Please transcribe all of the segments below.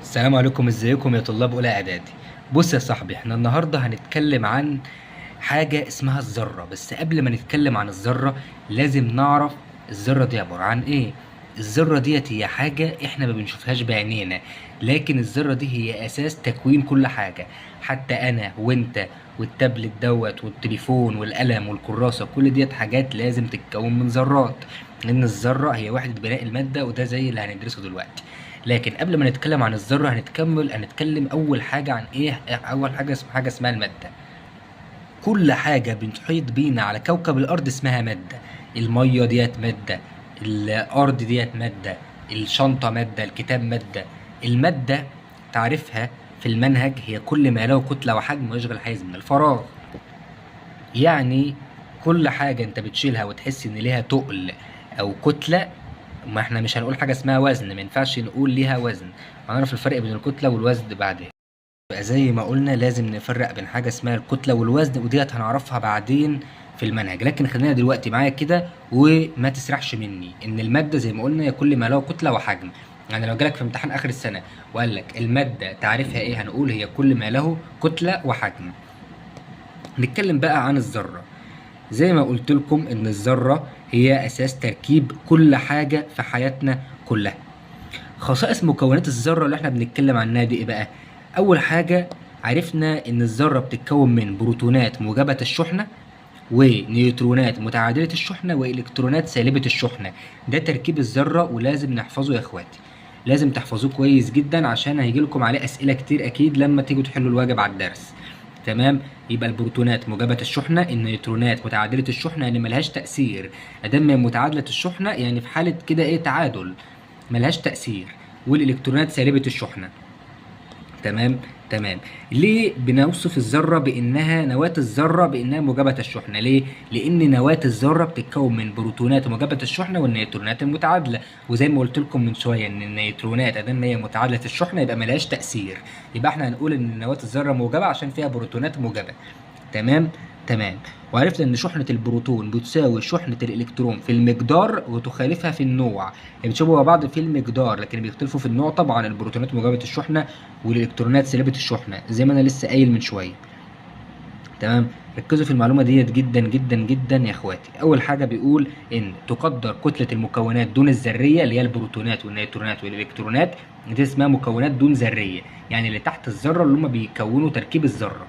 السلام عليكم، ازيكم يا طلاب اولى اعدادي؟ بص يا صاحبي، احنا النهارده هنتكلم عن حاجه اسمها الذره. بس قبل ما نتكلم عن الذره لازم نعرف الذره دي عباره عن ايه. الذره ديت هي حاجه احنا ما بنشوفهاش بعينينا، لكن الذره دي هي اساس تكوين كل حاجه. حتى انا وانت والتابلت دوت والتليفون والقلم والكراسه، كل ديت حاجات لازم تتكون من ذرات، لان الذره هي وحده بناء الماده، وده زي اللي هندرسه دلوقتي. لكن قبل ما نتكلم عن الذرة هنتكلم أول حاجة عن إيه. أول حاجة حاجة اسمها المادة. كل حاجة بتحيط بينا على كوكب الأرض اسمها مادة. المية ديت مادة، الأرض ديت مادة، الشنطة مادة، الكتاب مادة. المادة تعرفها في المنهج هي كل ما له كتلة وحجم ويشغل حيز من الفراغ. يعني كل حاجة انت بتشيلها وتحس ان ليها تقل او كتلة، ما احنا مش هنقول حاجة اسمها وزن، ما ينفعش نقول ليها وزن. هنعرف الفرق بين الكتلة والوزن بعدين. يبقى زي ما قلنا لازم نفرق بين حاجة اسمها الكتلة والوزن، وديت هنعرفها بعدين في المنهج. لكن خلينا دلوقتي معايا كده وما تسرحش مني، ان المادة زي ما قلنا هي كل ما له كتلة وحجم. يعني لو جالك في امتحان اخر السنة وقال لك المادة تعريفها ايه، هنقول هي كل ما له كتلة وحجم. نتكلم بقى عن الذرة. زي ما قلت لكم ان الذرة هي اساس تركيب كل حاجة في حياتنا كلها. خصائص مكونات الذرة اللي احنا بنتكلم عنها دي ايه بقى؟ اول حاجة، عرفنا ان الذرة بتتكون من بروتونات موجبة الشحنة، ونيوترونات متعادلة الشحنة، والكترونات سالبة الشحنة. ده تركيب الذرة ولازم نحفظه يا اخواتي. لازم تحفظوه كويس جدا عشان هيجيلكم عليه اسئلة كتير اكيد لما تيجوا تحلوا الواجب على الدرس. تمام. يبقى البروتونات موجبة الشحنة، النيوترونات متعادلة الشحنة يعني ملهاش تأثير. ادام هي متعادلة الشحنة يعني في حالة كده ايه تعادل، ملهاش تأثير. والإلكترونات سالبة الشحنة. تمام. تمام. ليه بنوصف الذرة بإنها نواة الذرة بإنها موجبة الشحنة؟ ليه؟ لأن نواة الذرة بتتكون من بروتونات موجبة الشحنة والنيوترونات المتعادلة. وزي ما قلت لكم من شوية إن النيوترونات أدام هي متعادلة الشحنة يبقى ملهاش تأثير. يبقى إحنا هنقول إن نواة الذرة موجبة عشان فيها بروتونات موجبة. تمام. تمام. وعرفت ان شحنة البروتون بتساوي شحنة الالكترون في المقدار وتخالفها في النوع. يعني بيتشابهوا بعض في المقدار لكن بيختلفوا في النوع. طبعا البروتونات موجبة الشحنة والالكترونات سالبة الشحنة زي ما انا لسه قايل من شوية. تمام. ركزوا في المعلومة ديت جدا جدا جدا يا اخواتي. اول حاجة بيقول ان تقدر كتلة المكونات دون الذرية اللي هي البروتونات والنيوترونات والالكترونات، دي اسمها مكونات دون ذرية، يعني اللي تحت الذرة اللي هم بيكونوا تركيب الذرة.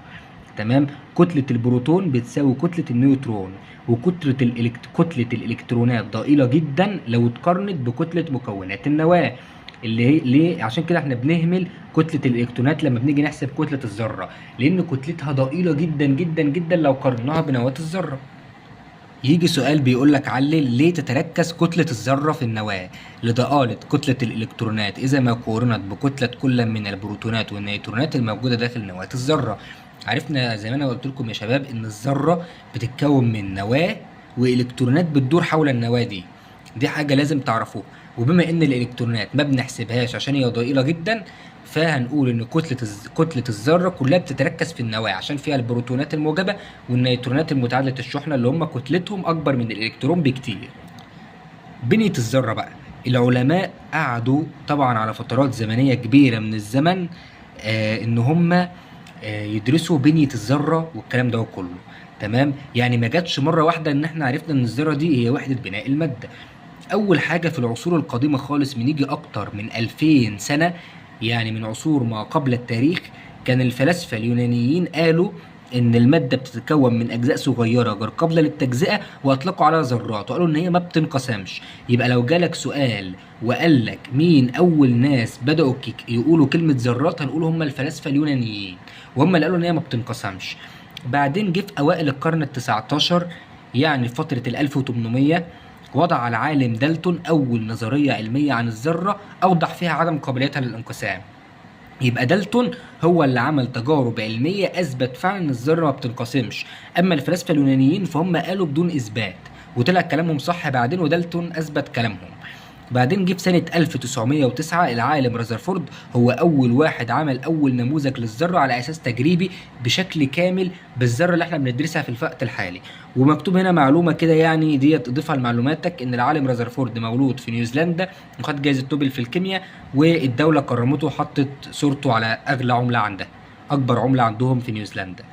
تمام. كتلة البروتون بتساوي كتلة النيوترون، وكتلة كتلة الإلكترونات ضئيلة جدا لو اتقارنت بكتلة مكونات النواة. اللي هي ليه؟ عشان كده احنا بنهمل كتلة الإلكترونات لما بنيجي نحسب كتلة الذرة، لأن كتلتها ضئيلة جدا جدا جدا لو قارناها بنواة الذرة. يجي سؤال بيقول لك علل ليه تتركز كتلة الذرة في النواة لضآلة كتلة الإلكترونات إذا ما قورنت بكتلة كل من البروتونات والنيوترونات الموجودة داخل نواة الذرة. عرفنا زي ما أنا قلت لكم يا شباب إن الذرة بتتكون من نواة وإلكترونات بتدور حول النواة دي. دي حاجة لازم تعرفوها. وبما إن الإلكترونات ما بنحسبهاش عشان هي ضئيلة جدا، فهنقول إن كتلة الذرة كلها بتتركز في النواة عشان فيها البروتونات الموجبة والنيوترونات المتعادلة الشحنة اللي هم كتلتهم أكبر من الإلكترون بكتير. بنية الذرة بقى، العلماء قعدوا طبعا على فترات زمنية كبيرة من الزمن إن هم يدرسوا بنية الذرة والكلام ده كله. تمام. يعني ما جاتش مرة واحدة إن إحنا عرفنا إن الذرة دي هي وحدة بناء المادة. أول حاجة في العصور القديمة خالص، من يجي أكتر من 2000 سنة، يعني من عصور ما قبل التاريخ، كان الفلاسفة اليونانيين قالوا إن المادة بتتكون من أجزاء صغيرة غير قابلة للتجزئة، وأطلقوا عليها ذرات وقالوا إن هي ما بتنقسمش. يبقى لو جالك سؤال وقال لك مين أول ناس بدأوا يقولوا كلمة ذرات، هنقول هم الفلاسفة اليونانيين، وهم اللي قالوا إن هي ما بتنقسمش. بعدين جه في أوائل القرن ال19، يعني في فترة ال1800، وضع العالم دالتون أول نظرية علمية عن الذرة أوضح فيها عدم قابليتها للانقسام. يبقى دالتون هو اللي عمل تجارب علمية أثبت فعلا إن الذرة ما بتنقسمش. أما الفلاسفة اليونانيين فهم قالوا بدون إثبات، وطلع كلامهم صح بعدين ودالتون أثبت كلامهم. وبعدين جه في سنة 1909 العالم رذرفورد هو أول واحد عمل أول نموذج للذرة على أساس تجريبي بشكل كامل بالذرة اللي احنا بندرسها في الوقت الحالي. ومكتوب هنا معلومة كده يعني ديت اضيفها لمعلوماتك، إن العالم رذرفورد مولود في نيوزيلندا وخد جائزة نوبل في الكيمياء، والدولة كرمته وحطت صورته على أغلى عملة عندها، أكبر عملة عندهم في نيوزيلندا.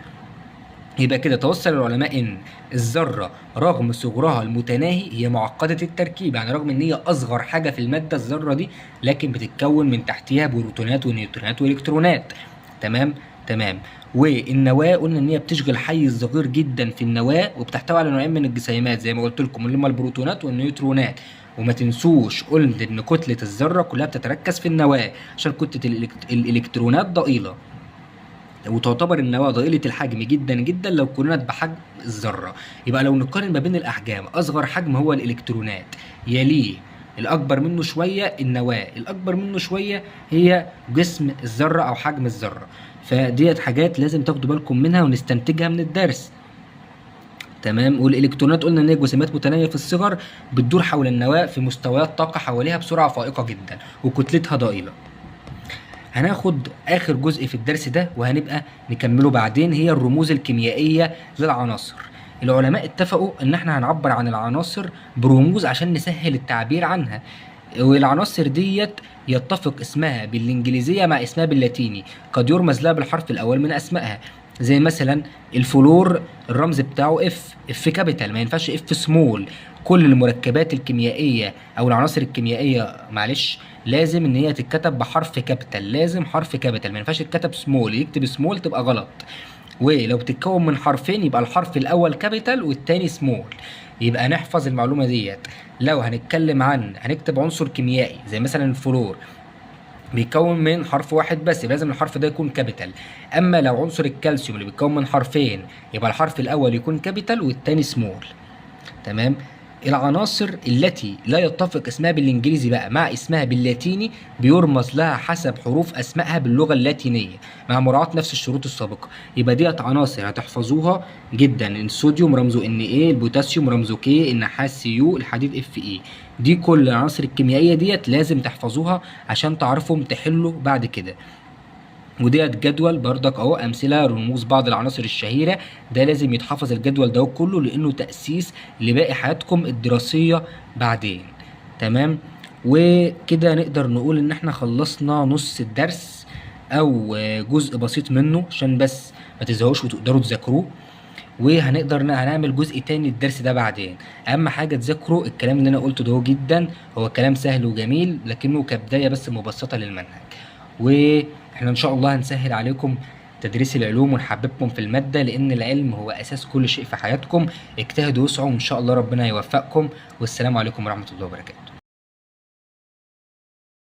يبقى كده توصل العلماء ان الذره رغم صغرها المتناهي هي معقده التركيب، يعني رغم ان هي اصغر حاجه في الماده الذره دي، لكن بتتكون من تحتها بروتونات ونيوترونات والكترونات. تمام تمام. والنواه قلنا ان هي بتشغل حيز صغير جدا في النواه، وبتحتوي على نوعين من الجسيمات زي ما قلت لكم اللي هما البروتونات والنيوترونات. وما تنسوش قلت ان كتله الذره كلها بتتركز في النواه، عشان كتله الالكترونات ضئيله، وتعتبر النواة ضئيلة الحجم جدا جدا لو قارنت بحجم الذرة. يبقى لو نقارن ما بين الأحجام، أصغر حجم هو الإلكترونات، يليه الأكبر منه شوية النواة، الأكبر منه شوية هي جسم الذرة أو حجم الذرة. فديت حاجات لازم تاخدوا بالكم منها ونستنتجها من الدرس. تمام. والإلكترونات قلنا إن هي جسيمات متناهية في الصغر بتدور حول النواة في مستويات طاقة حواليها بسرعة فائقة جدا، وكتلتها ضئيلة. هناخد اخر جزء في الدرس ده وهنبقى نكمله بعدين، هي الرموز الكيميائية للعناصر. العلماء اتفقوا ان احنا هنعبر عن العناصر برموز عشان نسهل التعبير عنها، والعناصر ديت يتفق اسمها بالانجليزية مع اسمها باللاتيني، قد يرمز لها بالحرف الاول من اسمائها. زي مثلا الفلور الرمز بتاعه اف كابيتال، ما ينفعش اف سمول. كل المركبات الكيميائية او العناصر الكيميائية معلش لازم ان هي تتكتب بحرف كابيتال، لازم حرف كابيتال، ما ينفعش تتكتب سمول، يكتب سمول تبقى غلط. ولو بتتكون من حرفين يبقى الحرف الاول كابيتال والتاني سمول. يبقى نحفظ المعلومة ديت. لو هنتكلم عن هنكتب عنصر كيميائي زي مثلا الفلور بيتكون من حرف واحد بس، يبقى لازم الحرف ده يكون كابيتال. اما لو عنصر الكالسيوم اللي بيتكون من حرفين يبقى الحرف الاول يكون كابيتال والتاني سمول. تمام. العناصر التي لا يتفق اسمها بالانجليزي بقى مع اسمها باللاتيني بيرمز لها حسب حروف اسمائها باللغه اللاتينيه مع مراعاه نفس الشروط السابقه. يبقى ديت عناصر هتحفظوها جدا. الصوديوم رمزه ان ايه، البوتاسيوم رمزه كي، النحاس يو، الحديد اف اي. دي كل العناصر الكيميائيه ديت لازم تحفظوها عشان تعرفوا تحلوا بعد كده. وديت جدول بردك اهو امثله رموز بعض العناصر الشهيره، ده لازم يتحفظ الجدول ده كله لانه تاسيس لباقي حياتكم الدراسيه بعدين. تمام. وكده نقدر نقول ان احنا خلصنا نص الدرس او جزء بسيط منه عشان بس ما تزهقوش وتقدروا تذاكروه. هنعمل جزء تاني الدرس ده بعدين. اهم حاجه تذاكروا الكلام اللي انا قلته ده جدا، هو كلام سهل وجميل لكنه كبدايه بس مبسطه للمنهج. واحنا ان شاء الله هنسهل عليكم تدريس العلوم ونحببكم في المادة، لأن العلم هو أساس كل شيء في حياتكم. اجتهدوا واسعوا وإن شاء الله ربنا يوفقكم، والسلام عليكم ورحمة الله وبركاته.